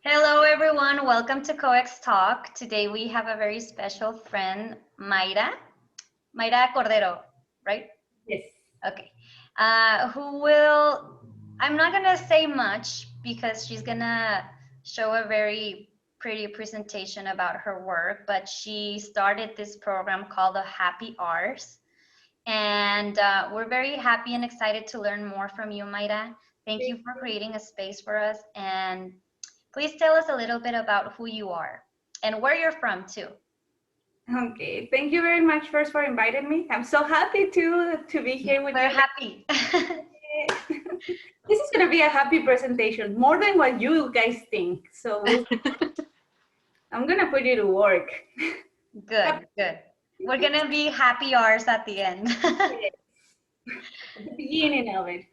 Hello, everyone. Welcome to COEX Talk. Today we have a very special friend, Mayra Cordero, right? Yes. Okay. I'm not going to say much because she's going to show a very pretty presentation about her work, but she started this program called the Happy Hours. And we're very happy and excited to learn more from you, Mayra. Thank you for creating a space for us. And please tell us a little bit about who you are and where you're from, too. Okay. Thank you very much first for inviting me. I'm so happy to be here with you. We're happy. This is going to be a happy presentation, more than what you guys think. So I'm going to put you to work. Good. We're going to be happy hours at the end. At the beginning of it.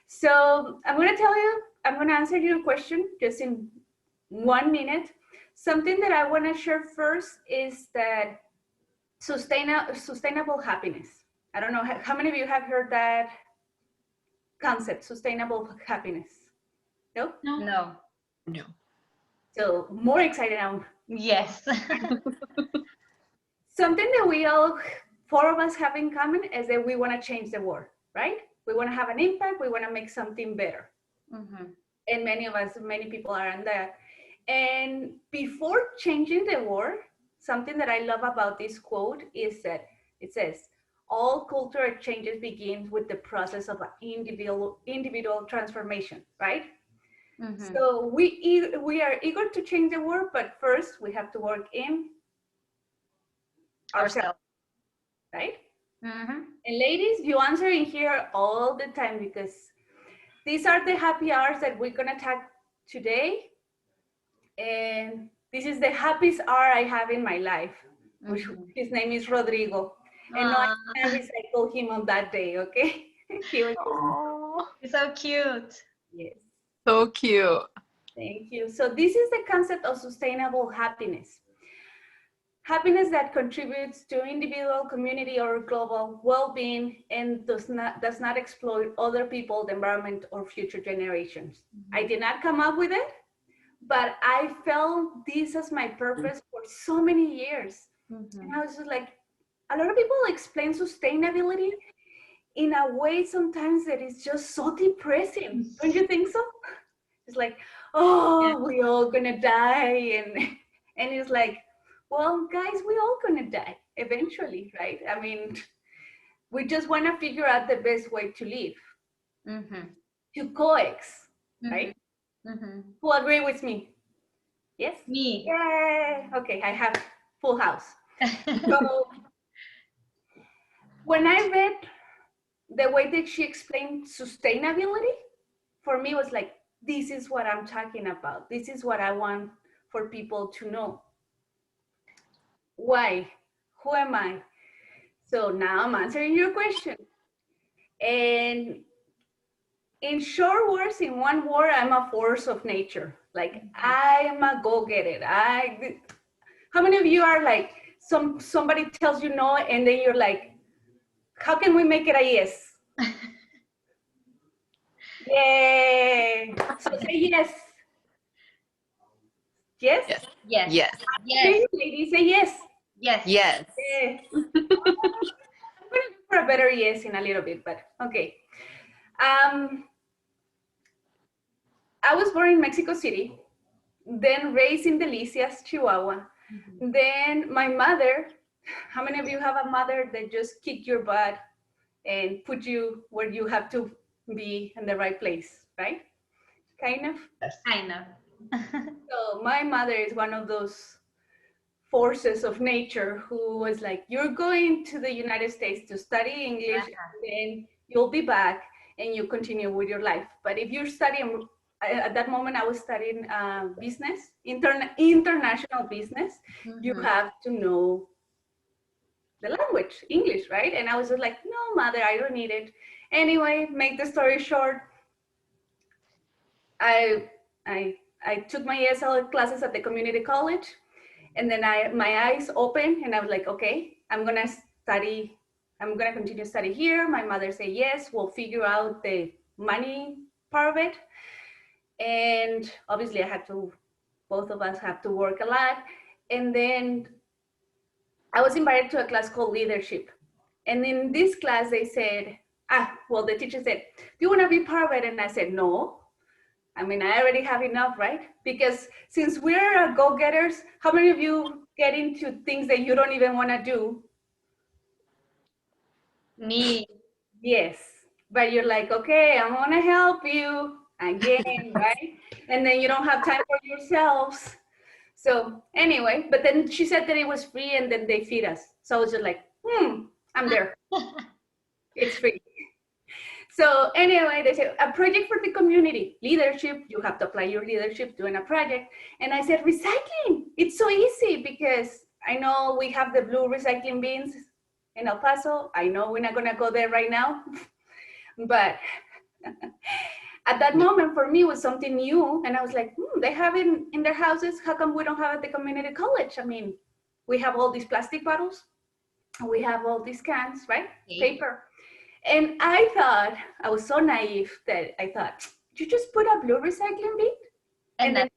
So I'm going to answer your question just in 1 minute. Something that I want to share first is that sustainable happiness. I don't know how many of you have heard that concept, sustainable happiness. No. So more excited now. Yes. Something that we all, 4 of us, have in common is that we want to change the world, right? We want to have an impact. We want to make something better. Mm-hmm. And many people are in that. And before changing the world, something that I love about this quote is that it says, all cultural changes begin with the process of individual transformation, right? Mm-hmm. So we are eager to change the world, but first we have to work in ourselves, right? Mm-hmm. And ladies, you answer in here all the time because these are the happy hours that we're gonna talk today. And this is the happiest hour I have in my life, which his name is Rodrigo. And no, I can't recycle him on that day, okay? He was He's so cute. Yes. So cute. Thank you. So this is the concept of sustainable happiness. Happiness that contributes to individual, community, or global well-being and does not exploit other people, the environment, or future generations. Mm-hmm. I did not come up with it, but I felt this as my purpose for so many years. Mm-hmm. And I was just like, a lot of people explain sustainability in a way sometimes that is just so depressing. Don't you think so? It's like, oh, we all gonna die. And it's like, well, guys, we all gonna die eventually, right? I mean, we just wanna figure out the best way to live, to COEX, right? Who agree with me? Yes? Me. Yay! Okay, I have full house. So when I read the way that she explained sustainability, for me was like, this is what I'm talking about. This is what I want for people to know. Why? Who am I? So now I'm answering your question. And in short words, in one word, I'm a force of nature. Like I am a go-getter. How many of you are like, somebody tells you no, and then you're like, how can we make it a yes? Yay! So say yes. Yes? Yes. Yes. Yes. Ladies, say yes. Yes. Yes. I'm going to look for a better yes in a little bit, but okay. I was born in Mexico City, then raised in Delicias, Chihuahua. Then my mother, how many of you have a mother that just kicked your butt and put you where you have to be in the right place, right? Kind of? Yes. Kind of. So my mother is one of those forces of nature who was like, you're going to the United States to study English, and then you'll be back and you continue with your life. But if you're studying, at that moment I was studying business, international business, you have to know the language, English, right? And I was just like, no, mother, I don't need it. Anyway, make the story short, I took my ESL classes at the community college, and then my eyes opened and I was like, okay, I'm gonna continue study here. My mother said, yes, we'll figure out the money part of it. And obviously I had to both of us have to work a lot. And then I was invited to a class called leadership. And in this class, they said, the teacher said, do you want to be part of it? And I said, no. I mean, I already have enough, right? Because since we're go-getters, how many of you get into things that you don't even want to do? Me. Yes. But you're like, okay, I want to help you again, right? And then you don't have time for yourselves. So anyway, but then she said that it was free and then they feed us. So I was just like, I'm there. It's free. So anyway, they said a project for the community, leadership, you have to apply your leadership doing a project. And I said, recycling, it's so easy because I know we have the blue recycling bins in El Paso. I know we're not gonna go there right now, but at that moment for me it was something new. And I was like, they have it in their houses. How come we don't have it at the community college? I mean, we have all these plastic bottles, we have all these cans, right? Paper. And I thought, I was so naive that I thought, you just put a blue recycling bin and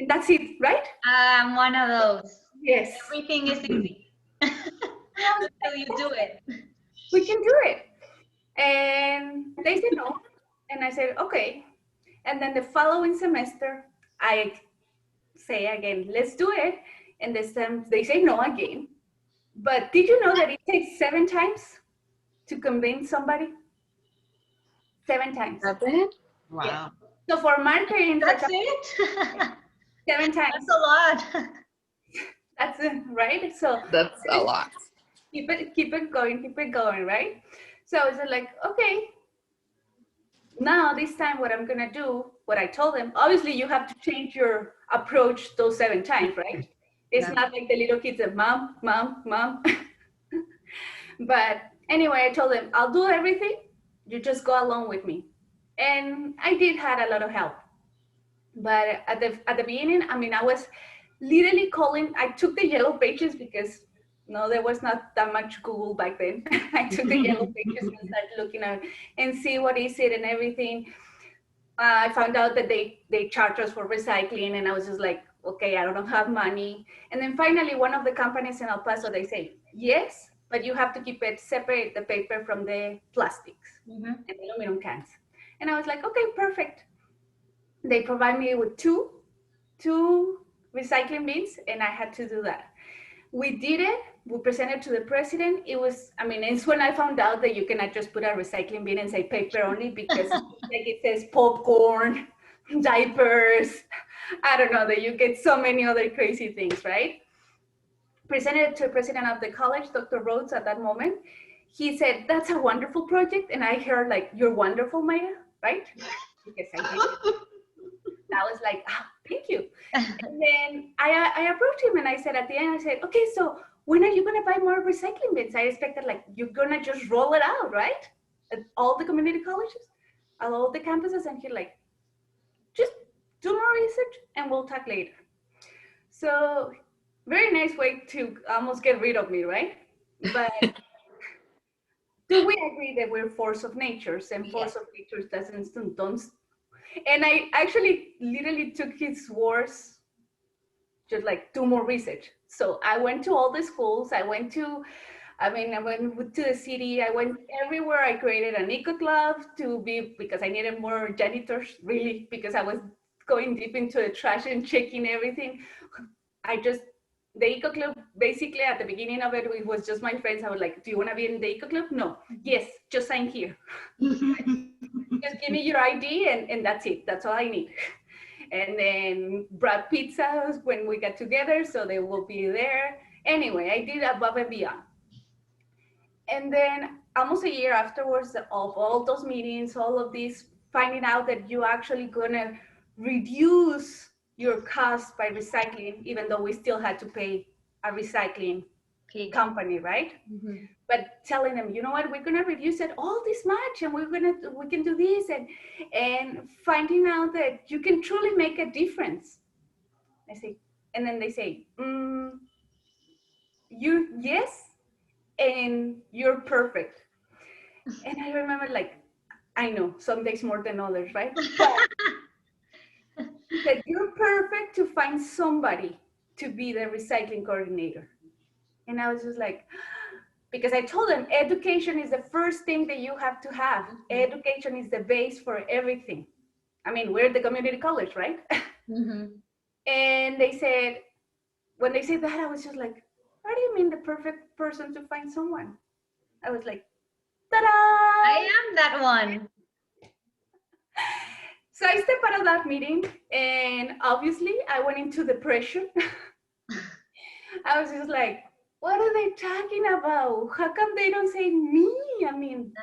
that's it, right? I'm one of those. Yes. Everything is easy until you do it. We can do it. And they said no. And I said, okay. And then the following semester, I say again, let's do it. And this time they say no again. But did you know that it takes 7 times to convince somebody? 7 times. 7? Wow. Yeah. So for marketing, That's it? 7 times. That's a lot. That's it, right? So that's a lot. Keep it going, right? So it's like, okay, now this time what I'm gonna do, what I told them, obviously you have to change your approach those 7 times, right? It's not like the little kids that mom. But anyway, I told them, I'll do everything. You just go along with me. And I did had a lot of help. But at the beginning, I mean, I was literally calling, I took the yellow pages because there was not that much Google back then. I took the yellow pages and started looking at and see what is it and everything. I found out that they charge us for recycling and I was just like, okay, I don't have money. And then finally, one of the companies in El Paso, they say, yes, but you have to keep it, separate the paper from the plastics and aluminum cans. And I was like, okay, perfect. They provide me with two recycling bins and I had to do that. We did it. We presented to the president. It was, I mean, it's when I found out that you cannot just put a recycling bin and say paper only because like it says popcorn, diapers, I don't know, that you get so many other crazy things, right? Presented to the president of the college, Dr. Rhodes, at that moment. He said, that's a wonderful project. And I heard like, you're wonderful, Mayra, right? Because I did. I was like, thank you. And then I approached him and I said, at the end, I said, okay, so when are you going to buy more recycling bins? I expected like, you're going to just roll it out, right? At all the community colleges, at all the campuses. And he like, just do more research and we'll talk later. So very nice way to almost get rid of me, right? But do we agree that we're force of natures and force of natures don't. And I actually literally took his words, just like do more research. So I went to all the schools. I went to the city. I went everywhere. I created an eco club because I needed more janitors, really, because I was going deep into the trash and checking everything. The eco club, basically at the beginning of it was just my friends. I was like, do you want to be in the eco club? No. Yes, just sign here. Just give me your ID and that's it. That's all I need. And then brought pizzas when we got together, so they will be there. Anyway, I did above and beyond. And then almost a year afterwards of all those meetings, all of this, finding out that you're actually gonna reduce your cost by recycling, even though we still had to pay a recycling company, right? Mm-hmm. But telling them, you know what, we're gonna reduce it all this much, and we can do this, and finding out that you can truly make a difference. I say, and then they say, yes, and you're perfect. And I remember, like, I know some days more than others, right? But he said, you're perfect to find somebody to be the recycling coordinator. And I was just like, because I told them education is the first thing that you have to have. Education is the base for everything. I mean, we're the community college, right? And they said, when they said that, I was just like, what do you mean the perfect person to find someone? I was like, ta-da! I am that one. So I stepped out of that meeting, and obviously I went into depression. I was just like, what are they talking about? How come they don't say me? I mean,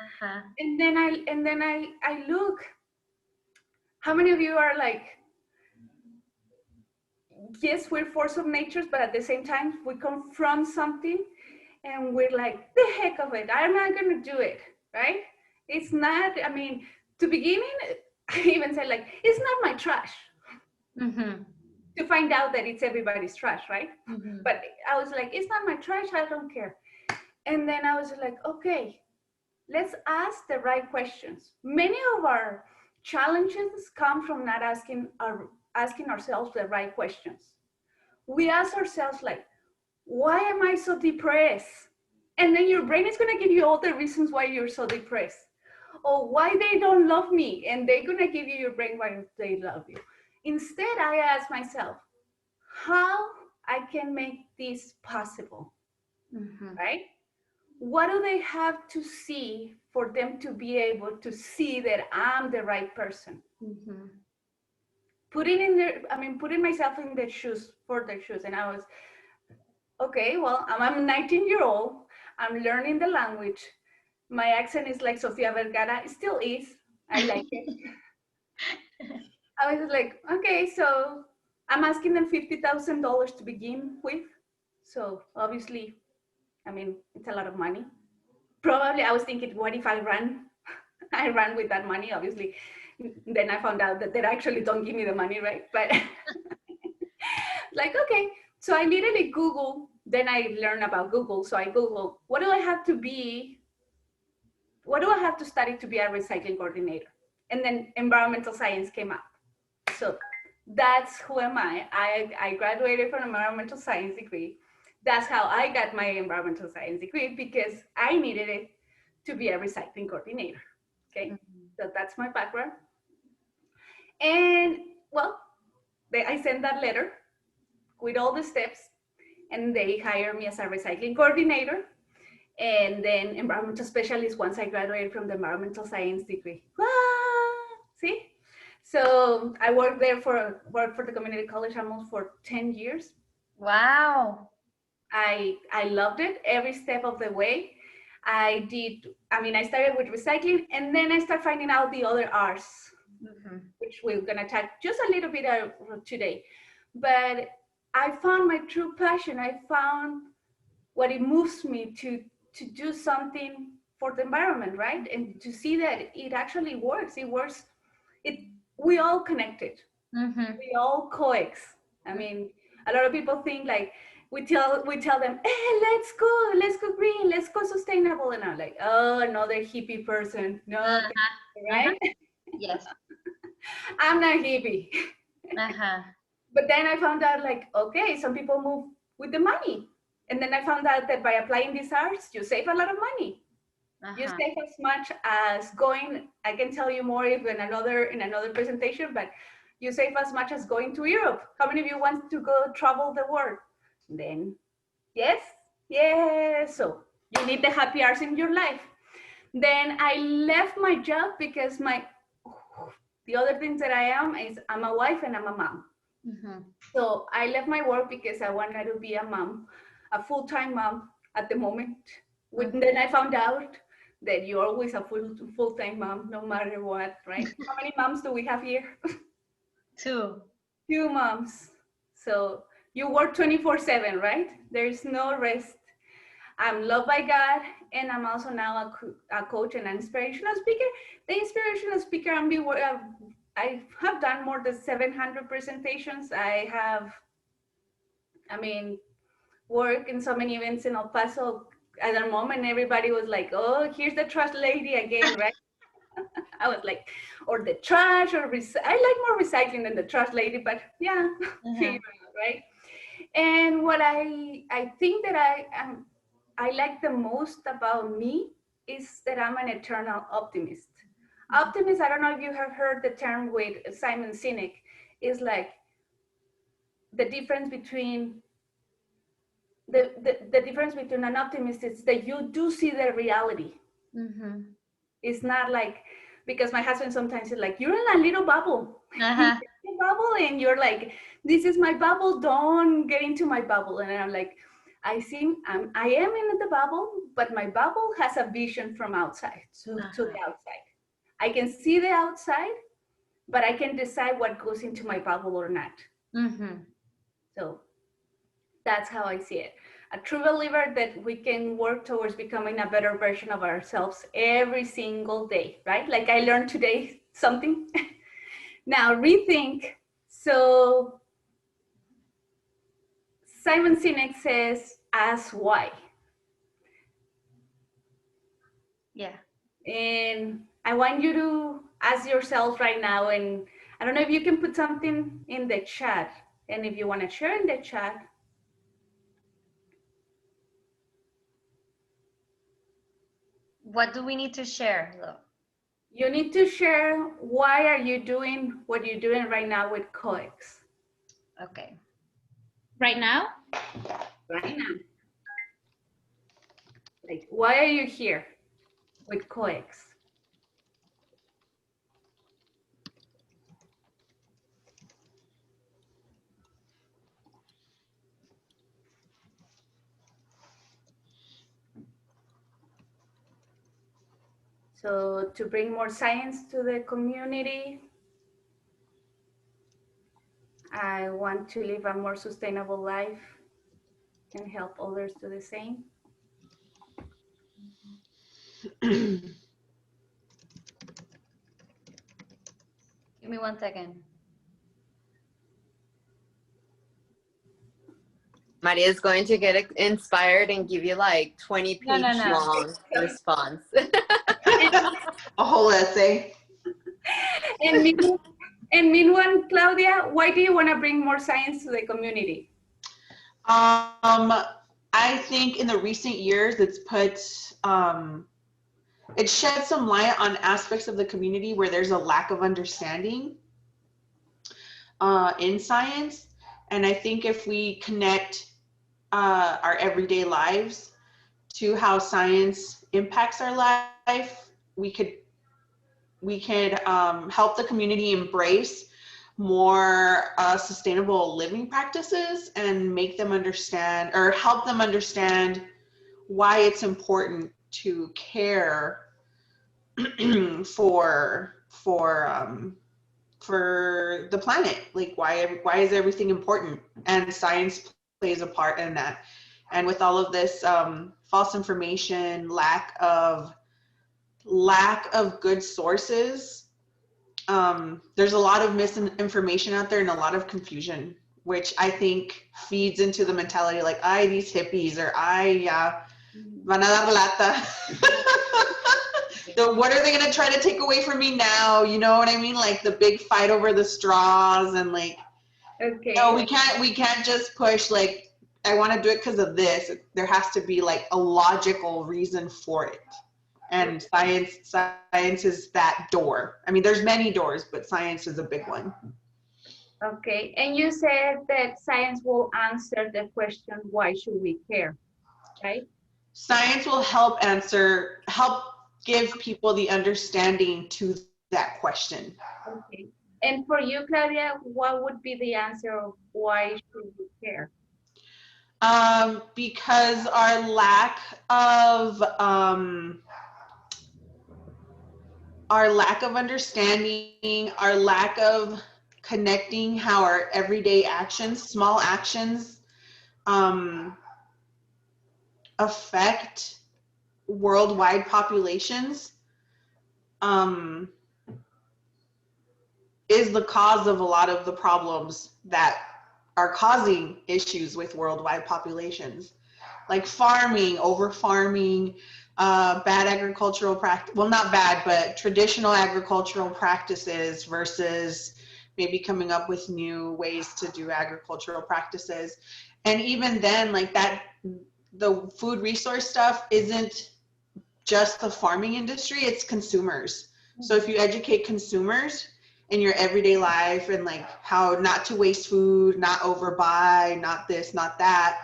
and then I look. How many of you are like, yes, we're force of natures, but at the same time we confront something and we're like, the heck of it, I'm not gonna do it, right? It's not, I mean, to begin in, I even said like, it's not my trash. To find out that it's everybody's trash, right? But I was like, it's not my trash, I don't care. And then I was like, okay, let's ask the right questions. Many of our challenges come from not asking ourselves the right questions. We ask ourselves like, why am I so depressed? And then your brain is gonna give you all the reasons why you're so depressed. Or why they don't love me, and they're gonna give you your brain why they love you. Instead, I ask myself, how I can make this possible, right? What do they have to see for them to be able to see that I'm the right person? Putting myself in their shoes, for their shoes. And I was, okay, well, I'm a 19-year-old. I'm learning the language. My accent is like Sofia Vergara. It still is. I like it. I was like, okay, so I'm asking them $50,000 to begin with. So obviously, I mean, it's a lot of money. Probably I was thinking, what if I ran? I ran with that money, obviously. Then I found out that they actually don't give me the money, right? But like, okay. So I literally Google, then I learned about Google. So I Google, what do I have to study to be a recycling coordinator? And then environmental science came up. So that's who am I. I graduated from an environmental science degree. That's how I got my environmental science degree, because I needed it to be a recycling coordinator. Okay, so that's my background. And well, I sent that letter with all the steps, and they hired me as a recycling coordinator and then environmental specialist once I graduated from the environmental science degree. See? So I worked for the community college almost for 10 years. Wow. I loved it every step of the way. I started with recycling, and then I started finding out the other R's, which we're gonna talk just a little bit today. But I found my true passion. I found what it moves me to do something for the environment, right? And to see that it actually works. It works. We all connected. We all COEX. I mean, a lot of people think like we tell them, hey, let's go green, let's go sustainable, and I'm like, oh, another hippie person. No, right? Yes. I'm not hippie. But then I found out like, okay, some people move with the money. And then I found out that by applying these arts, you save a lot of money. You save as much as going, I can tell you more if in another presentation, but you save as much as going to Europe. How many of you want to go travel the world? Then, yes? So you need the happy hours in your life. Then I left my job because the other things that I am is I'm a wife and I'm a mom. So I left my work because I wanted to be a mom, a full-time mom at the moment. Then I found out that you're always a full-time mom, no matter what, right? How many moms do we have here? 2. 2 moms. So you work 24/7, right? There's no rest. I'm loved by God, and I'm also now a coach and an inspirational speaker. The inspirational speaker, I have done more than 700 presentations. I have, work in so many events in El Paso. At the moment, everybody was like, oh, here's the trash lady again, right? I was like, or the trash, or I like more recycling than the trash lady, but yeah, figure it out, right? And what I think that I like the most about me is that I'm an eternal optimist. Optimist, I don't know if you have heard the term with Simon Sinek, is like the difference between the difference between an optimist is that you do see the reality. Mm-hmm. It's not like, because my husband sometimes is like, you're in a little bubble. Uh-huh. Bubble, and you're like, this is my bubble, don't get into my bubble. And I'm like, I am in the bubble, but my bubble has a vision from outside to the outside. I can see the outside, but I can decide what goes into my bubble or not. Mm-hmm. So that's how I see it. A true believer that we can work towards becoming a better version of ourselves every single day, right? Like I learned today something. Now, rethink. So Simon Sinek says, ask why. Yeah. And I want you to ask yourself right now, and I don't know if you can put something in the chat. And if you want to share in the chat, What do we need to share, though? you need to share why are you doing what you're doing right now with COEX. Okay. Right now? Right now. Like, why are you here with COEX? So to bring more science to the community, I want to live a more sustainable life and help others do the same. Give me 1 second. Maria's going to get inspired and give you like 20-page long response. A whole essay. And meanwhile, Claudia, why do you want to bring more science to the community? I think in the recent years, it's put, it shed some light on aspects of the community where there's a lack of understanding in science. And I think if we connect our everyday lives to how science impacts our life, we could help the community embrace more sustainable living practices and make them understand, or help them understand, why it's important to care for the planet. Like why is everything important? And science plays a part in that. And with all of this false information, lack of good sources, there's a lot of misinformation out there and a lot of confusion, which I think feeds into the mentality like, ay, these hippies, or ay, van a dar lata. What are they going to try to take away from me now? You know what I mean? Like the big fight over the straws, and like, okay. No, we can't just push like, I want to do it because of this. There has to be like a logical reason for it. And science is that door. I mean, there's many doors, but science is a big one. Okay, and you said that science will answer the question, why should we care, right? Science will help give people the understanding to that question. Okay, and for you, Claudia, what would be the answer of why should we care? Because our lack of understanding, our lack of connecting how our everyday actions, small actions, affect worldwide populations, is the cause of a lot of the problems that are causing issues with worldwide populations, like farming, over farming, bad agricultural practice, well, not bad, but traditional agricultural practices versus maybe coming up with new ways to do agricultural practices. And even then, like that, the food resource stuff isn't just the farming industry, it's consumers. So if you educate consumers in your everyday life and like how not to waste food, not overbuy, not this, not that,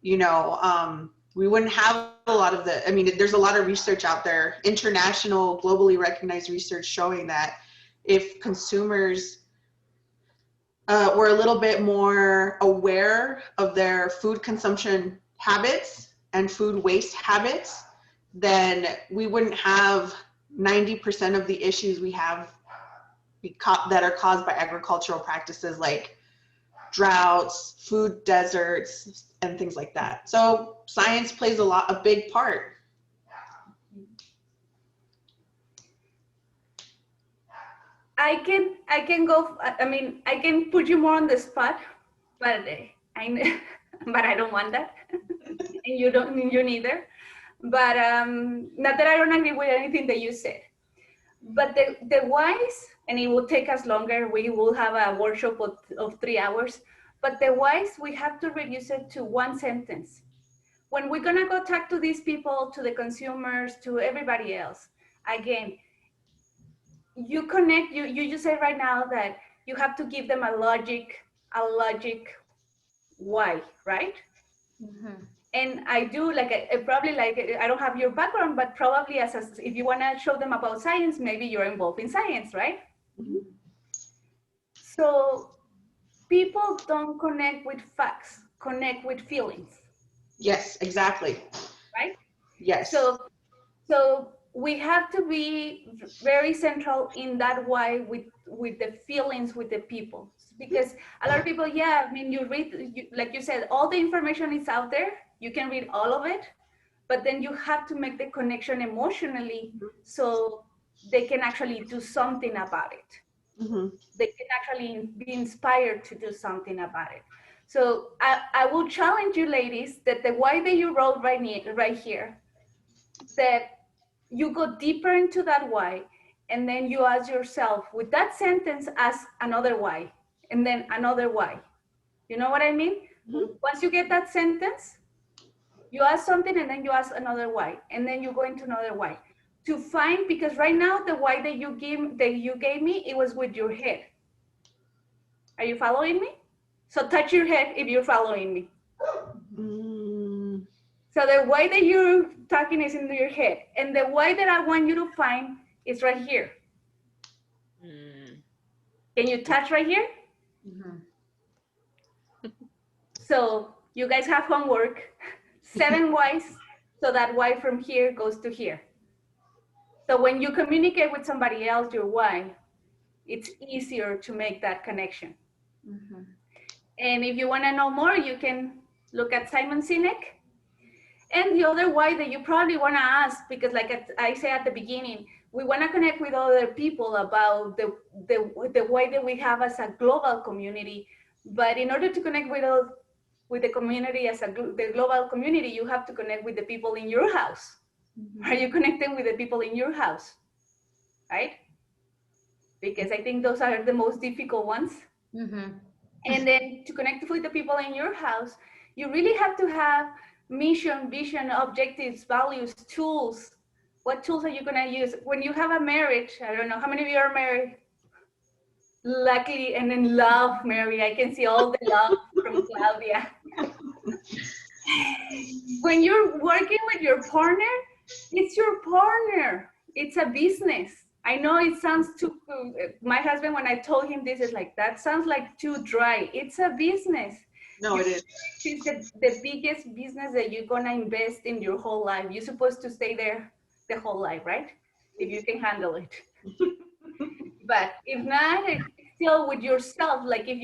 you know, we wouldn't have a lot of the, I mean, there's a lot of research out there, international, globally recognized research showing that if consumers were a little bit more aware of their food consumption habits and food waste habits, then we wouldn't have 90% of the issues we have that are caused by agricultural practices like droughts, food deserts, and things like that. So science plays a big part. I can go, I mean, I can put you more on the spot, but but I don't want that. And you neither. But not that I don't agree with anything that you said. But the whys, and it will take us longer, we will have a workshop of 3 hours, but the whys, we have to reduce it to one sentence. When we're gonna go talk to these people, to the consumers, to everybody else, again, you connect, you just say right now that you have to give them a logic why, right? Mm-hmm. And I do probably I don't have your background, but probably if you want to show them about science, maybe you're involved in science, right? Mm-hmm. So people don't connect with facts, connect with feelings. Yes, exactly. Right? Yes. So we have to be very central in that why with the feelings with the people, because a lot of people, yeah, I mean, like you said, all the information is out there. You can read all of it, but then you have to make the connection emotionally so they can actually do something about it. Mm-hmm. They can actually be inspired to do something about it. So I will challenge you ladies that the why that you wrote right here, that you go deeper into that why, and then you ask yourself, with that sentence, ask another why, and then another why. You know what I mean? Mm-hmm. Once you get that sentence, you ask something and then you ask another why, and then you go into another why to find, because right now the why that you gave me, it was with your head. Are you following me? So touch your head if you're following me. Mm. So the why that you're talking is in your head, and the why that I want you to find is right here. Mm. Can you touch right here? Mm-hmm. So you guys have homework, 7 whys, so that why from here goes to here. So when you communicate with somebody else your why, it's easier to make that connection. Mm-hmm. And if you want to know more, you can look at Simon Sinek. And the other why that you probably want to ask, because like I said at the beginning, we want to connect with other people about the way that we have as a global community. But in order to connect with the community as the global community, you have to connect with the people in your house. Mm-hmm. Are you connecting with the people in your house? Right? Because I think those are the most difficult ones. Mm-hmm. And then to connect with the people in your house, you really have to have mission, vision, objectives, values, tools. What tools are you going to use? When you have a marriage, I don't know, how many of you are married? Luckily, and in love, Mary, I can see all the love from Claudia. When you're working with your partner, it's your partner. It's a business. I know it sounds too, my husband, when I told him this, is like, that sounds like too dry. It's a business. No, it is. It's the biggest business that you're going to invest in your whole life. You're supposed to stay there the whole life, right? If you can handle it. But if not, it's still with yourself. Like if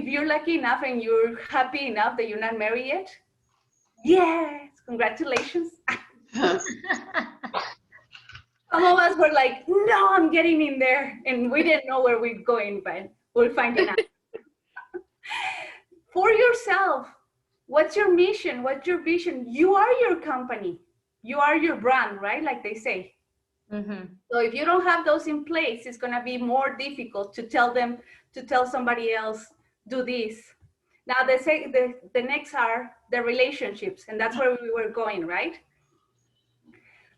you're lucky enough and you're happy enough that you're not married yet, yes, congratulations. Some of us were like, no, I'm getting in there. And we didn't know where we're going, but we're finding out. For yourself, what's your mission? What's your vision? You are your company. you are your brand, right? Like they say. So if you don't have those in place, it's gonna be more difficult to tell somebody else, do this. Now the next are the relationships, and that's where we were going, right?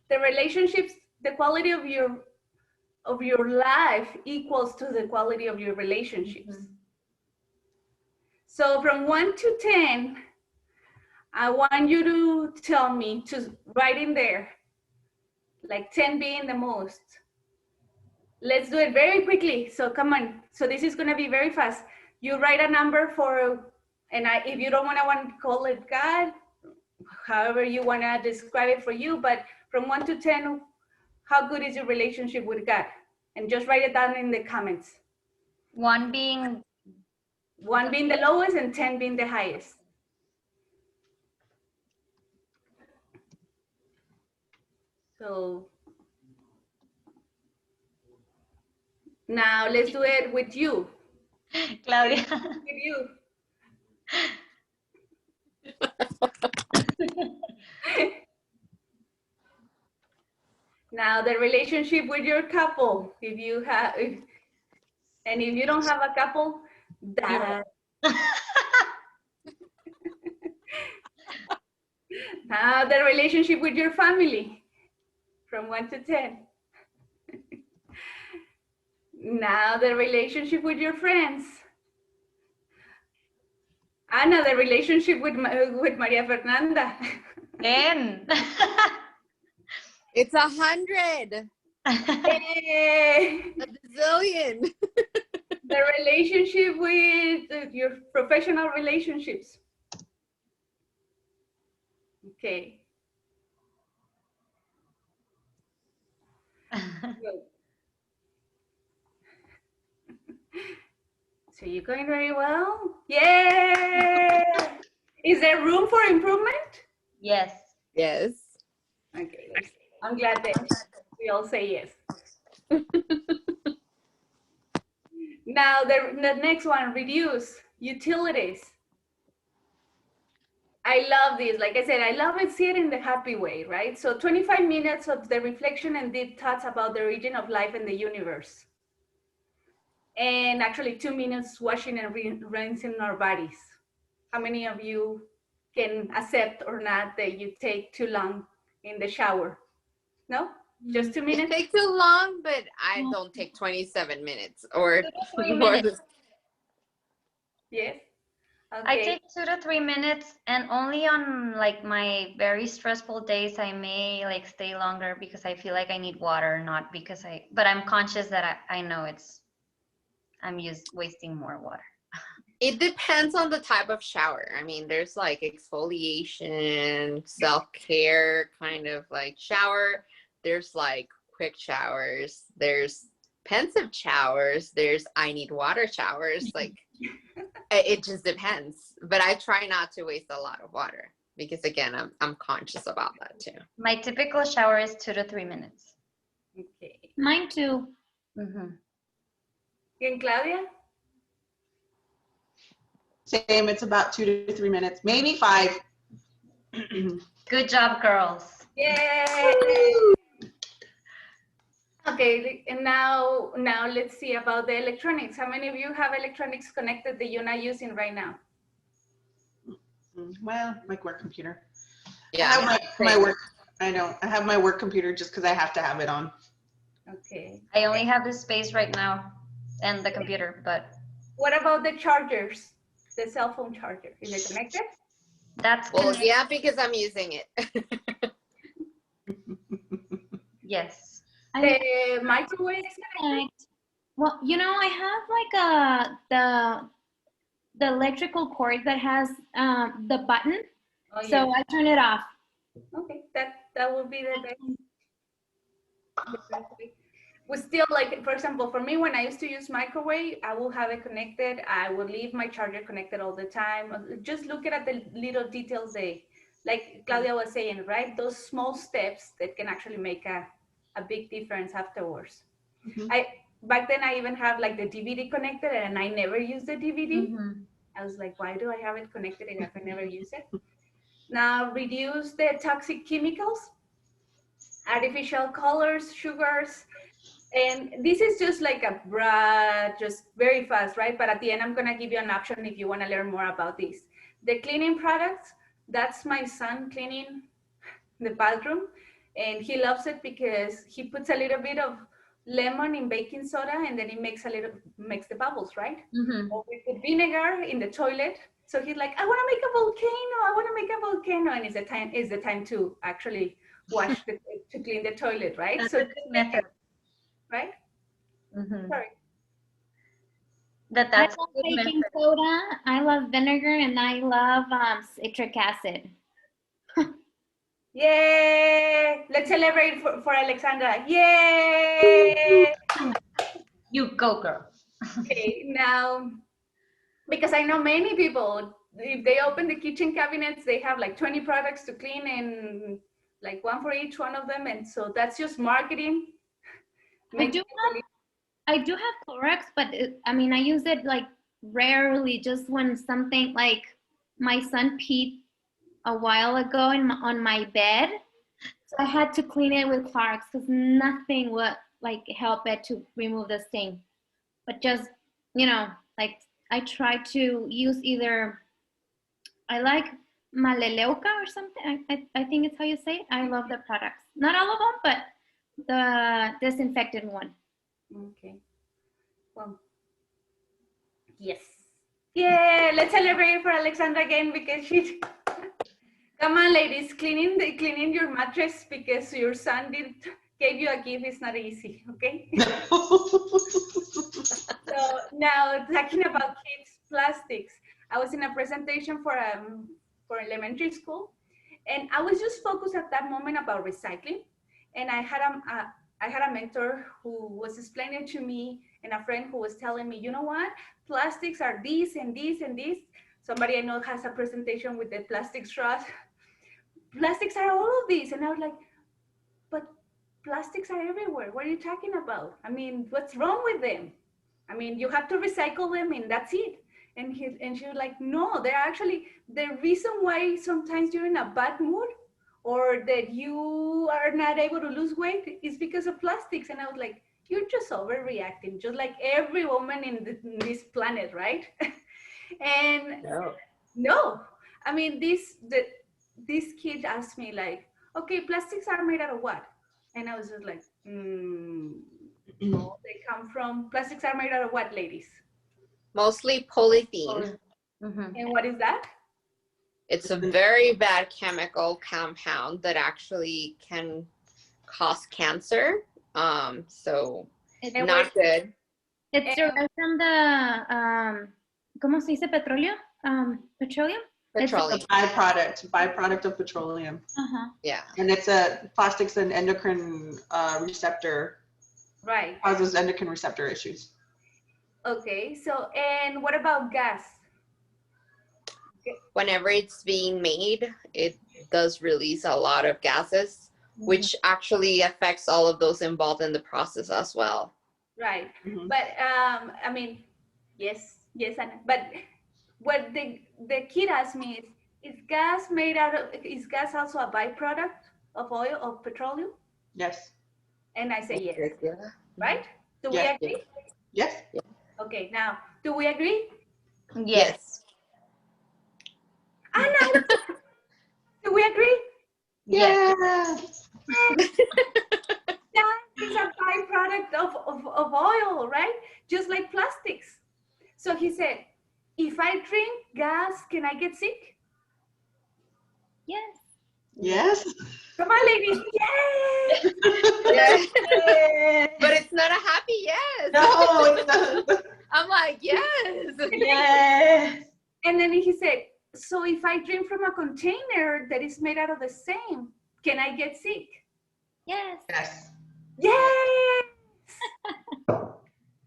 The relationships, the quality of your life equals to the quality of your relationships. So from 1 to 10, I want you to tell me, to write in there, like 10 being the most. Let's do it very quickly. So come on. So this is gonna be very fast. You write a number for, and if you don't want to call it God, however you want to describe it for you, but from 1 to 10, how good is your relationship with God? And just write it down in the comments. 1 being the lowest and 10 being the highest. So now let's do it with you. Claudia. With you. Now the relationship with your couple, if you don't have a couple, that. Now the relationship with your family, from 1 to 10. Now the relationship with your friends. Ana, the relationship with Maria Fernanda. 10. It's 100. Yay! A bazillion. The relationship with your professional relationships. Okay. So you're going very well. Yay! Is there room for improvement? Yes. Yes. Okay. I'm glad that we all say yes. Now the next one, reduce utilities. I love this. Like I said, I love it, see it in the happy way, right? So 25 minutes of the reflection and deep thoughts about the origin of life and the universe. And actually 2 minutes washing and rinsing our bodies. How many of you can accept or not that you take too long in the shower? No? Just 2 It minutes? takes too long, but I don't take 27 minutes or 3 more minutes. than. Yes. Okay. I take 2 to 3 minutes, and only on like my very stressful days I may like stay longer because I feel like I need water, not because but I'm conscious that I know I'm wasting more water. It depends on the type of shower. I mean, there's like exfoliation, self-care kind of like shower. There's like quick showers. There's pensive showers. There's I need water showers. Like it just depends. But I try not to waste a lot of water because again, I'm conscious about that too. My typical shower is 2 to 3 minutes. Okay. Mine too. And Claudia? Same, it's about 2 to 3 minutes, maybe 5. Good job, girls. Yay! Okay, and now let's see about the electronics. How many of you have electronics connected that you're not using right now? Well, my work computer. Yeah. I have my work. I know. I have my work computer just because I have to have it on. Okay. I only have the space right now and the computer, but. What about the chargers? The cell phone charger, is it connected? That's well, yeah, because I'm using it. Yes. The microwave is connected? Well, you know, I have like the electrical cord that has the button, Oh, so yeah. I turn it off. Okay, that would be the best way. We still, like, for example, for me, when I used to use microwave, I will have it connected. I would leave my charger connected all the time. Just looking at the little details, like Claudia was saying, right? Those small steps that can actually make a big difference afterwards. Back then I even have like the DVD connected and I never use the DVD. I was like, why do I have it connected if I never use it? Now, reduce the toxic chemicals. artificial colors, sugars. And this is just like a broad, just very fast, right? But at the end, I'm gonna give you an option if you wanna learn more about this. The cleaning products, that's my son cleaning the bathroom. And he loves it because he puts a little bit of lemon in baking soda and then it makes the bubbles, right? Or we put vinegar in the toilet. So he's like, I wanna make a volcano, I wanna make a volcano. And it's the time to actually to clean the toilet, right? That's so a good method. right? Sorry. That's I a love good baking method. soda. I love vinegar, and I love citric acid. Yay! Let's celebrate for Alexandra. Yay! You go, girl. Okay, now, because I know many people, if they open the kitchen cabinets, they have like 20 products to clean and like one for each one of them. And so that's just marketing. I do have COEX, but I mean, I use it like rarely, just when something like my son peed a while ago on my bed. So I had to clean it with Clorox because nothing would like help it to remove the stain. But just, like I try to use either, I like Maleleuca or something. I think it's how you say it. I love the products. Not all of them, but the disinfectant one. Okay. Well, yes. Yeah, let's celebrate for Alexandra again because she. Come on, ladies, cleaning your mattress because your son gave you a gift is not easy, okay? So now talking about kids' plastics, I was in a presentation for elementary school, and I was just focused at that moment about recycling, and I had a mentor who was explaining to me, and a friend who was telling me, you know what, plastics are this and this and this. Somebody I know has a presentation with the plastic straws. Plastics are all of these, and I was like, but plastics are everywhere. What are you talking about? I mean, what's wrong with them? I mean, you have to recycle them and that's it. And she was like, no, they're actually, the reason why sometimes you're in a bad mood or that you are not able to lose weight is because of plastics. And I was like, you're just overreacting, just like every woman in this planet, right? And no, I mean, this kid asked me like, okay, plastics are made out of what? And I was just like, no, they come from, plastics are made out of what, ladies? Mostly polythene. And what is that? It's a very bad chemical compound that actually can cause cancer. So It's not good. It's derived from the, ¿cómo se dice petróleo? Petroleum? Petroleum. It's a byproduct of petroleum. Yeah. And plastics an endocrine receptor. Right. Causes endocrine receptor issues. Okay, so, and what about gas? Whenever it's being made, it does release a lot of gases, which actually affects all of those involved in the process as well. Right. But I mean, yes, but what the kid asked me is gas also a byproduct of oil, of petroleum? Yes. And I say yes. Right? Do we Yes. agree? Yes. Okay, now, do we agree? Yes. Anna, do we agree? Yes. Gas is a byproduct of oil, right? Just like plastics. So he said, if I drink gas, can I get sick? Yes. Yes. Come on, ladies. Yes. Yes. But it's not a happy yes. No, it's not. I'm like, yes. Yes. And then he said, so if I drink from a container that is made out of the same, can I get sick? Yes. Yes. Yes.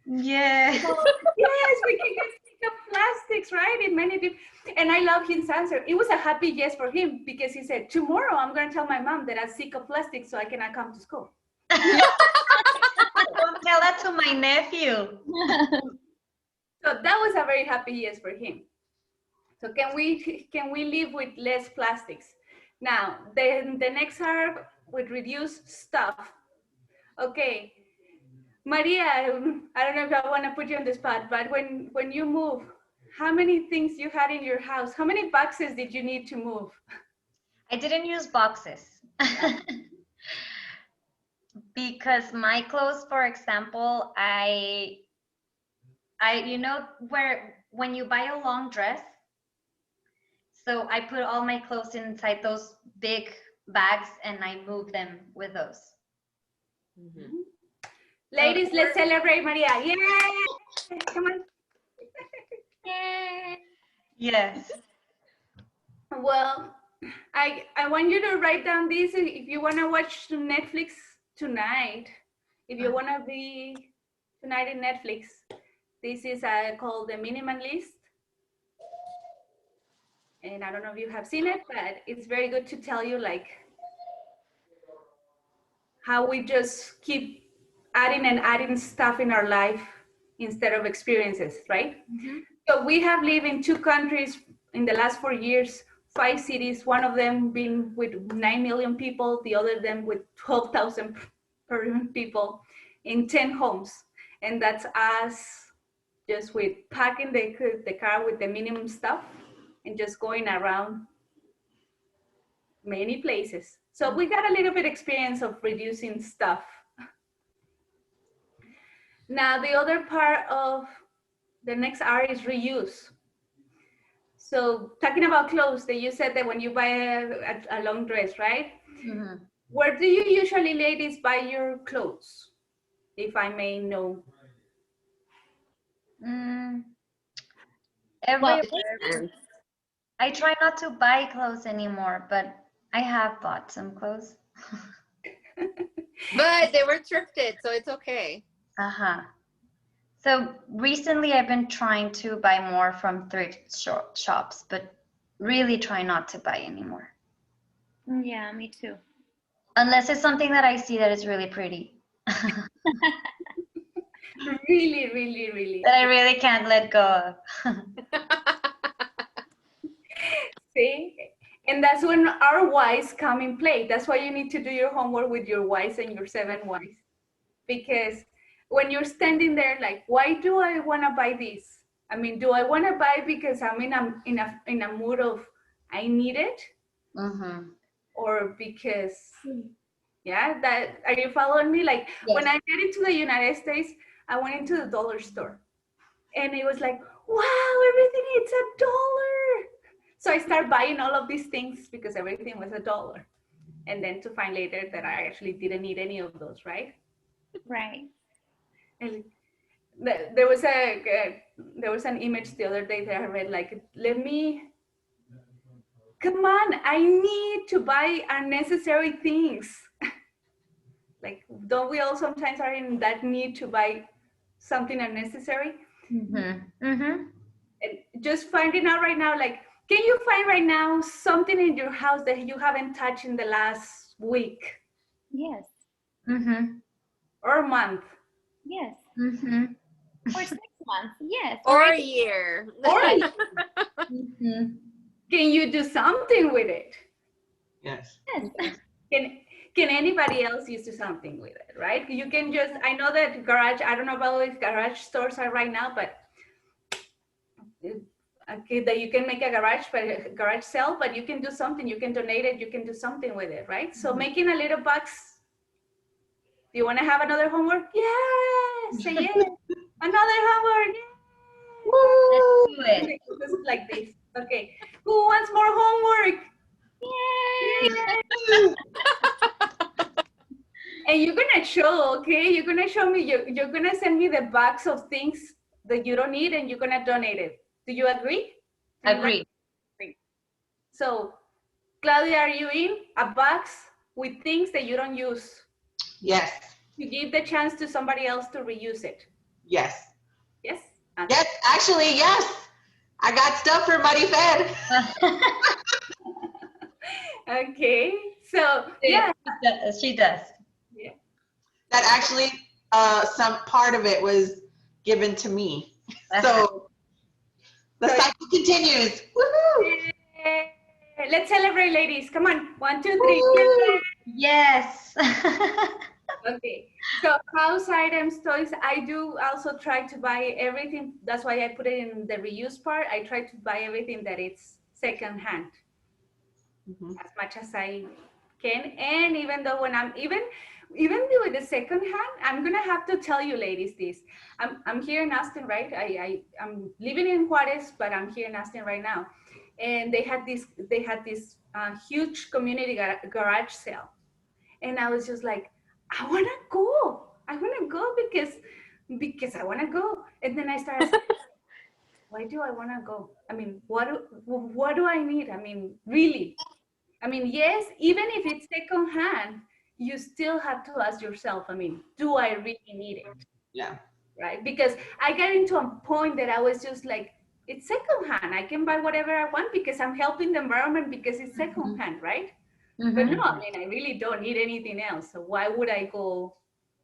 Yes. So, yes, we can get sick of plastics, right? In many different. And I love his answer. It was a happy yes for him because he said, tomorrow I'm going to tell my mom that I'm sick of plastic so I cannot come to school. Don't tell that to my nephew. So that was a very happy yes for him. So can we live with less plastics? Now, then the next R with reduce stuff. Okay, Maria, I don't know if I want to put you on the spot, but when you move, how many things you had in your house? How many boxes did you need to move? I didn't use boxes. Because my clothes, for example, you know where when you buy a long dress, so I put all my clothes inside those big bags and I move them with those. Mhm. Ladies, let's celebrate Maria. Yay! Come on. Yay! Yes. Well, I want you to write down this if you want to watch Netflix tonight. If you want to be tonight in Netflix, this is called The Minimalist. And I don't know if you have seen it, but it's very good to tell you like how we just keep adding and adding stuff in our life instead of experiences, right? Mm-hmm. So we have lived in 2 countries in the last 4 years, 5 cities, one of them being with 9 million people, the other them with 12,000 people in 10 homes. And that's us just with packing the car with the minimum stuff and just going around many places. So we got a little bit experience of reducing stuff. Now the other part of the next R is reuse. So talking about clothes, that you said that when you buy a long dress, right? Mm-hmm. Where do you usually, ladies, buy your clothes, if I may know? Everywhere. And- I try not to buy clothes anymore, but I have bought some clothes. But they were thrifted, so it's okay. Uh-huh. So recently I've been trying to buy more from thrift shops, but really try not to buy anymore. Yeah, me too. Unless it's something that I see that is really pretty. Really, really, really. That I really can't let go of. See? And that's when our whys come in play. That's why you need to do your homework with your whys and your 7 whys. Because when you're standing there, like, why do I want to buy this? I mean, do I want to buy because I'm in a mood of I need it? Mm-hmm. Or because, yeah, that, are you following me? Like, Yes. when I get into the United States, I went into the dollar store and it was like, wow, everything is $1. So I start buying all of these things because everything was $1. And then to find later that I actually didn't need any of those, right? Right. And there was an image the other day that I read, like, come on, I need to buy unnecessary things. Like, don't we all sometimes are in that need to buy something unnecessary? Mm-hmm. Mm-hmm. And just finding out right now, like, can you find right now something in your house that you haven't touched in the last week? Yes. Mm-hmm. Or month? Yes. Mm-hmm. Or 6 months. Yes. Or a year. Or Mm-hmm. can you do something with it? Yes. Yes. Can anybody else use do something with it, right? You can just, I know that garage, I don't know about what garage stores are right now, but okay, that you can make a garage sale, but you can do something, you can donate it, you can do something with it, right? So making a little box. Do you want to have another homework? Yes, say yes. Another homework. Yes. Let's do it. Just like this. Okay. Who wants more homework? Yay! And you're gonna show, okay? You're gonna show me. You're gonna send me the box of things that you don't need, and you're gonna donate it. Do you agree? Agree. So, Claudia, are you in? A box with things that you don't use. Yes. You give the chance to somebody else to reuse it. Yes. Yes? Okay. Yes, actually, yes. I got stuff for Muddy Fed. Okay. So, yeah. She does. Yeah. That actually, some part of it was given to me. So the cycle continues. Woohoo! right, let's celebrate, ladies. Come on, 1, 2, 3. Yes. Okay, so house items, toys, I do also try to buy everything. That's why I put it in the reuse part. I try to buy everything that it's secondhand as much as I can. And even though when I'm even with the second hand, I'm gonna have to tell you ladies this. I'm here in Austin, right? I'm living in Juarez, but I'm here in Austin right now. And they had this huge community garage sale. And I was just like, I wanna go. I wanna go because I wanna go. And then I started saying, why do I wanna go? I mean, what do I need? I mean, really? I mean, yes, even if it's secondhand, you still have to ask yourself, I mean, do I really need it? Yeah. Right? Because I got into a point that I was just like, it's secondhand. I can buy whatever I want because I'm helping the environment because it's secondhand, right? But no, I mean, I really don't need anything else. So why would I go?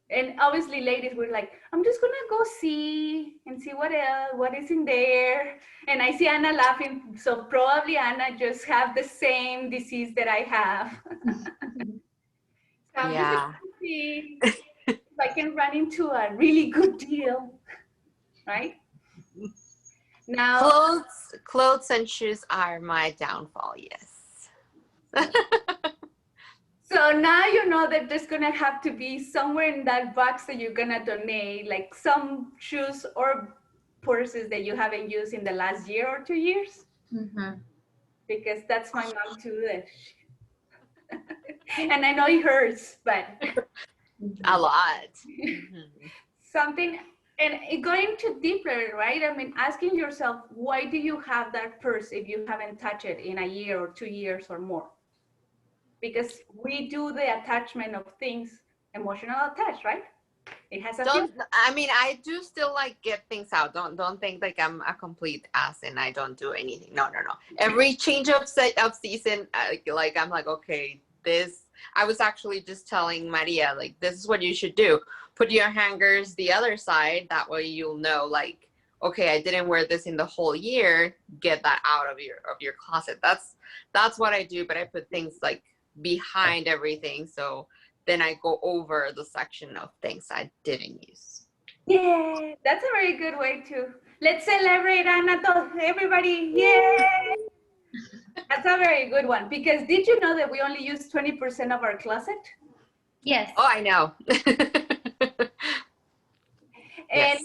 And obviously ladies were like, I'm just gonna go see and see what else, what is in there. And I see Anna laughing. So probably Anna just have the same disease that I have. So I'm just gonna see if I can run into a really good deal, right? Now, Clothes and shoes are my downfall, yes. so now you know that there's gonna have to be somewhere in that box that you're gonna donate, like some shoes or purses that you haven't used in the last year or 2 years. Because that's my mom too. And I know it hurts, but A lot. something, and going too deeper, right? I mean, asking yourself, why do you have that purse if you haven't touched it in a year or 2 years or more? Because we do the attachment of things, emotional attached, right? It has a I do still like get things out. Don't think like I'm a complete ass and I don't do anything. No. Every change of season, like I'm like, okay, this. I was actually just telling Maria, like, this is what you should do. Put your hangers the other side. That way you'll know, like, okay, I didn't wear this in the whole year. Get that out of your closet. That's what I do. But I put things like behind everything, so then I go over the section of things I didn't use. Yeah, that's a very good way to. Let's celebrate, Anna, everybody. Yay! That's a very good one, because did you know that we only use 20% of our closet? Yes. Oh, I know. And Yes.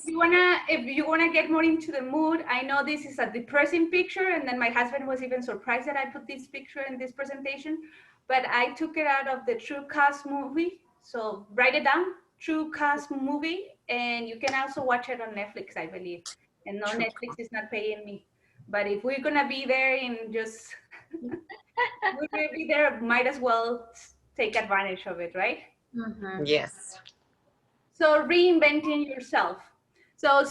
if you wanna get more into the mood, I know this is a depressing picture, and then my husband was even surprised that I put this picture in this presentation, but I took it out of the True Cost movie. So write it down, True Cost movie, and you can also watch it on Netflix, I believe. And no, Netflix is not paying me. But if we're gonna be there and just, we're gonna be there, might as well take advantage of it, right? Yes. So reinventing yourself. So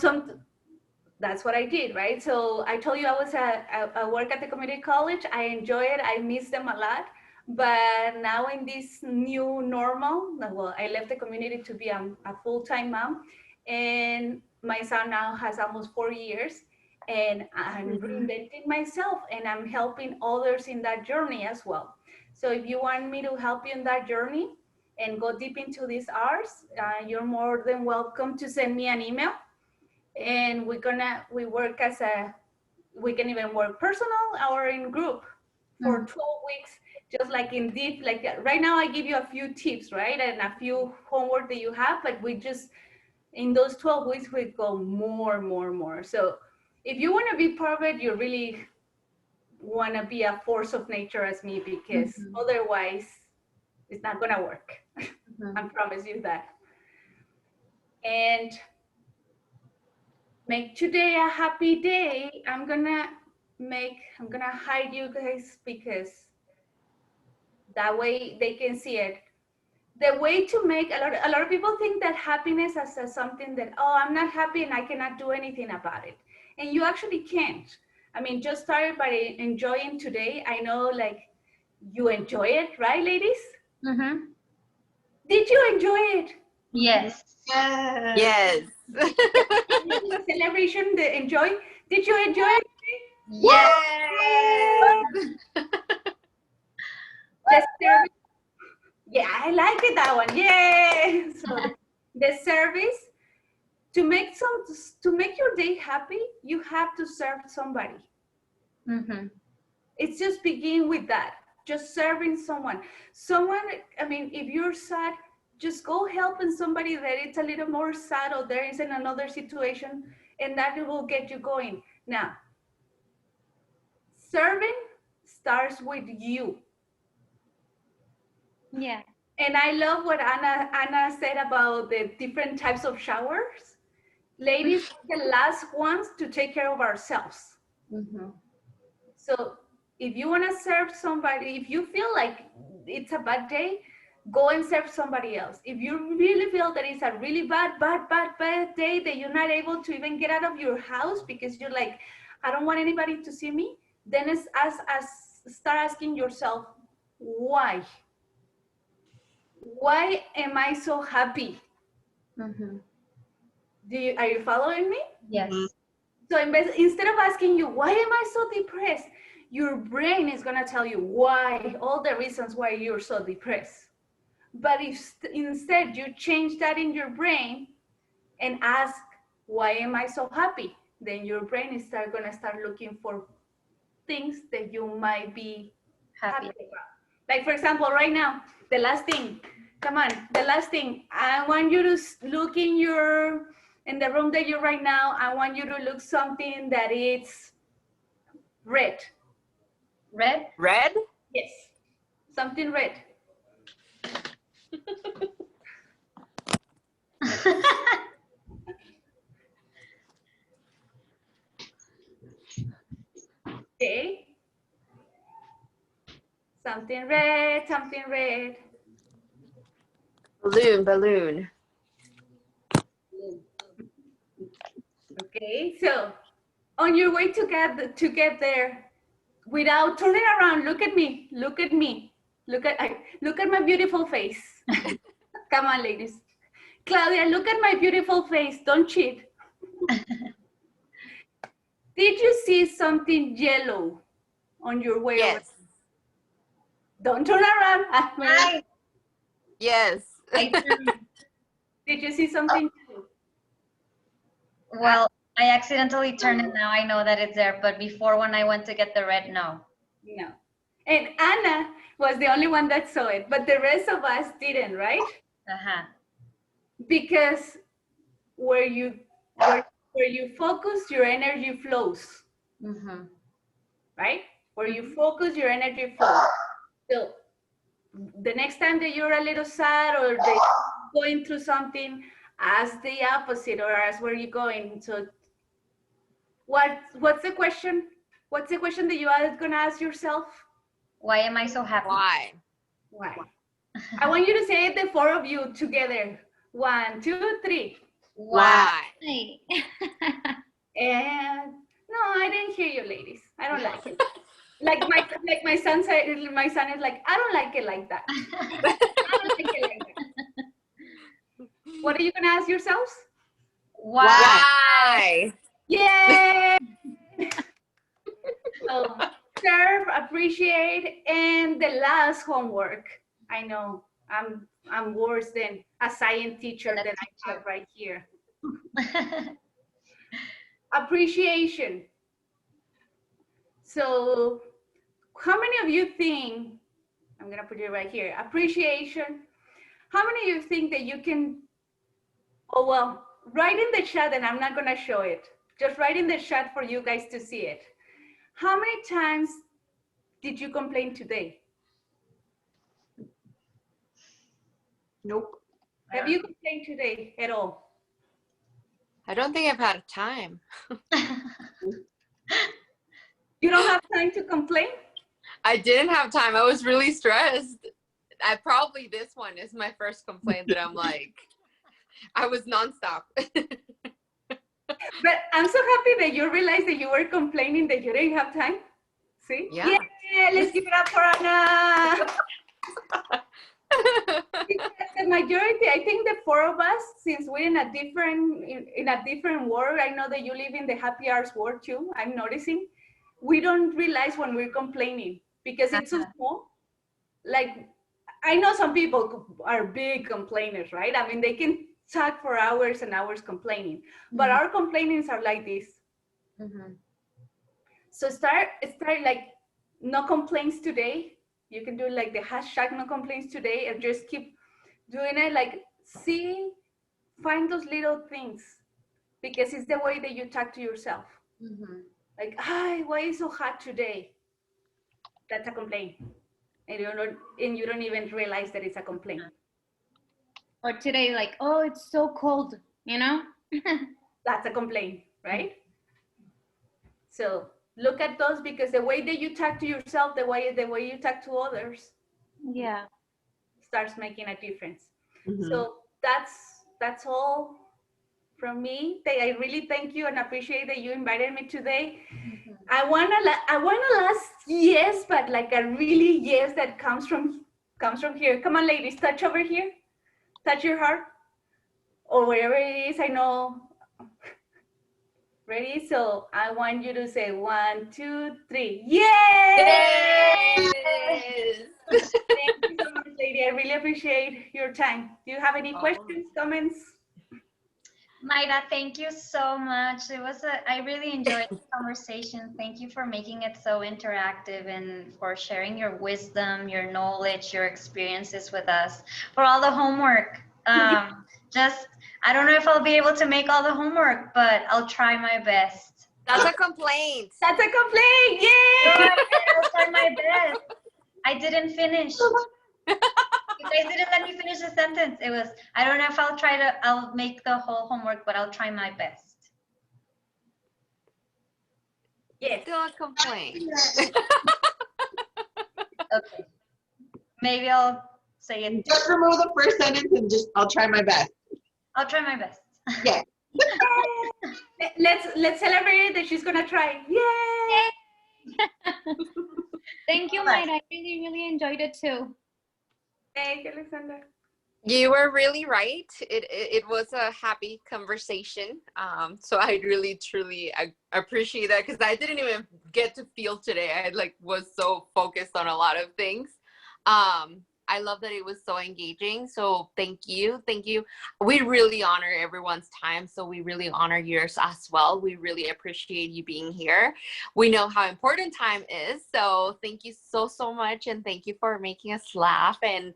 that's what I did, right? So I told you I was I work at the community college. I enjoy it. I miss them a lot. But now in this new normal, well, I left the community to be a full-time mom, and my son now has almost 4 years, and I'm reinventing myself, and I'm helping others in that journey as well. So if you want me to help you in that journey and go deep into these R's, you're more than welcome to send me an email, and we work we can even work personal or in group for 12 weeks, just like in deep, like right now I give you a few tips, right? And a few homework that you have, but we just, in those 12 weeks, we go more. So if you want to be part of it, you really want to be a force of nature as me, because otherwise it's not gonna work. I promise you that. And make today a happy day. I'm gonna hide you guys, because that way they can see it. The way to make a lot of people think that happiness as something that, oh, I'm not happy and I cannot do anything about it. And you actually can't. I mean, just start by enjoying today. I know, like, you enjoy it, right, ladies? Did you enjoy it? Yes. Yes. The celebration, the enjoy. Did you enjoy it? Yes. that one. Yay! So the service, to make your day happy, you have to serve somebody. Mm-hmm. It's just begin with that. Just serving someone. I mean, if you're sad, just go helping somebody that it's a little more sad or there is in another situation, and that will get you going. Now, serving starts with you. Yeah. And I love what Anna said about the different types of showers. Ladies, the last ones to take care of ourselves. Mm-hmm. So if you want to serve somebody, if you feel like it's a bad day, go and serve somebody else. If you really feel that it's a really bad day that you're not able to even get out of your house because you're like, I don't want anybody to see me, then it's start asking yourself, why? Why am I so happy? Mm-hmm. Are you following me? Yes. So instead of asking you, why am I so depressed? Your brain is going to tell you why, all the reasons why you're so depressed. But if instead you change that in your brain and ask, why am I so happy? Then your brain is going to start looking for things that you might be happy about. Like, for example, right now, the last thing, come on, the last thing, I want you to look in the room that you're right now, I want you to look something that is red. Red? Red? Yes, something red. Okay. Something red, something red. Balloon. Okay, so on your way to get there, without turning around, look at me, look at my beautiful face. Come on, ladies. Claudia, look at my beautiful face. Don't cheat. Did you see something yellow on your way over? Yes. Don't turn around. Yes. Did you see something yellow? Well, I accidentally turned it now. I know that it's there, but before when I went to get the red, no. No. And Anna was the only one that saw it, but the rest of us didn't, right? Uh-huh. Because where you focus, your energy flows. Mm-hmm. Right? Where you focus, your energy flows. So the next time that you're a little sad or going through something, ask the opposite or ask where you're going. So what's the question? What's the question that you are gonna ask yourself? Why am I so happy? Why? I want you to say it, the four of you together. 1, 2, 3. Why? And no, I didn't hear you, ladies. I don't like it. Like my son said, my son is like, I don't like it like that. I don't like it like that. What are you gonna ask yourselves? Why? Yay! So serve, appreciate, and the last homework. I know I'm worse than a science teacher that I have right here. Appreciation. So how many of you think, I'm gonna put it right here, appreciation, how many of you think that you can, oh well, write in the chat, and I'm not gonna show it, just write in the chat for you guys to see it. How many times did you complain today? Nope. Have you complained today at all? I don't think I've had time. You don't have time to complain? I didn't have time. I was really stressed. This one is my first complaint that I'm like, I was nonstop. But I'm so happy that you realized that you were complaining that you didn't have time. See? Yeah. Let's give it up for Anna. Because the majority, I think the four of us, since we're in a different world, I know that you live in the happy hours world too, I'm noticing, we don't realize when we're complaining because it's so small. Like, I know some people are big complainers, right? I mean, they can talk for hours and hours complaining, but our complainings are like this. So start like no complaints today. You can do like the hashtag no complaints today and just keep doing it. Like find those little things because it's the way that you talk to yourself. Like, hi, why is it so hot today? That's a complaint. And you don't even realize that it's a complaint. Or today, like, oh, it's so cold, you know? That's a complaint, right? So look at those because the way that you talk to yourself, the way you talk to others, Yeah, starts making a difference. So that's all from me. I really thank you and appreciate that you invited me today. I wanna last yes, but like a really yes that comes from here. Come on, ladies, touch over here, touch your heart, or wherever it is. I know. Ready? So I want you to say 1, 2, 3. Yay! Yes. Thank you so much, lady. I really appreciate your time. Do you have any questions, comments? Mayra, thank you so much. I really enjoyed the conversation. Thank you for making it so interactive and for sharing your wisdom, your knowledge, your experiences with us. For all the homework, I don't know if I'll be able to make all the homework, but I'll try my best. That's a complaint. That's a complaint. Yay! I'll try my best. I didn't finish. You guys didn't let me finish the sentence. I don't know if I'll make the whole homework, but I'll try my best. Yes. Still a complaint. Okay. Maybe I'll say it. Just remove the first sentence and I'll try my best. I'll try my best. Yeah. Let's celebrate it that she's gonna try. Yay! Thank you, Mayra. I really, really enjoyed it too. Thank you, Alexandra. You were really right. It was a happy conversation. So I really truly appreciate that because I didn't even get to feel today. I was so focused on a lot of things. I love that it was so engaging. So thank you. We really honor everyone's time. So we really honor yours as well. We really appreciate you being here. We know how important time is. So thank you so much. And thank you for making us laugh and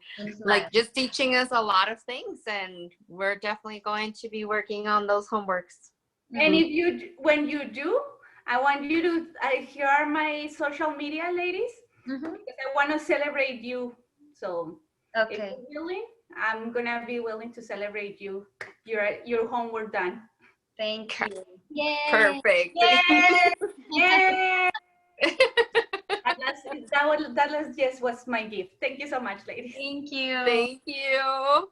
just teaching us a lot of things. And we're definitely going to be working on those homeworks. And when you do, I want you to, here are my social media, ladies, because I want to celebrate you. So if you're willing, I'm gonna be willing to celebrate you. Your homework done. Thank you. Yay! Perfect. Yay! Yay! That was my gift. Thank you so much, ladies. Thank you. Thank you.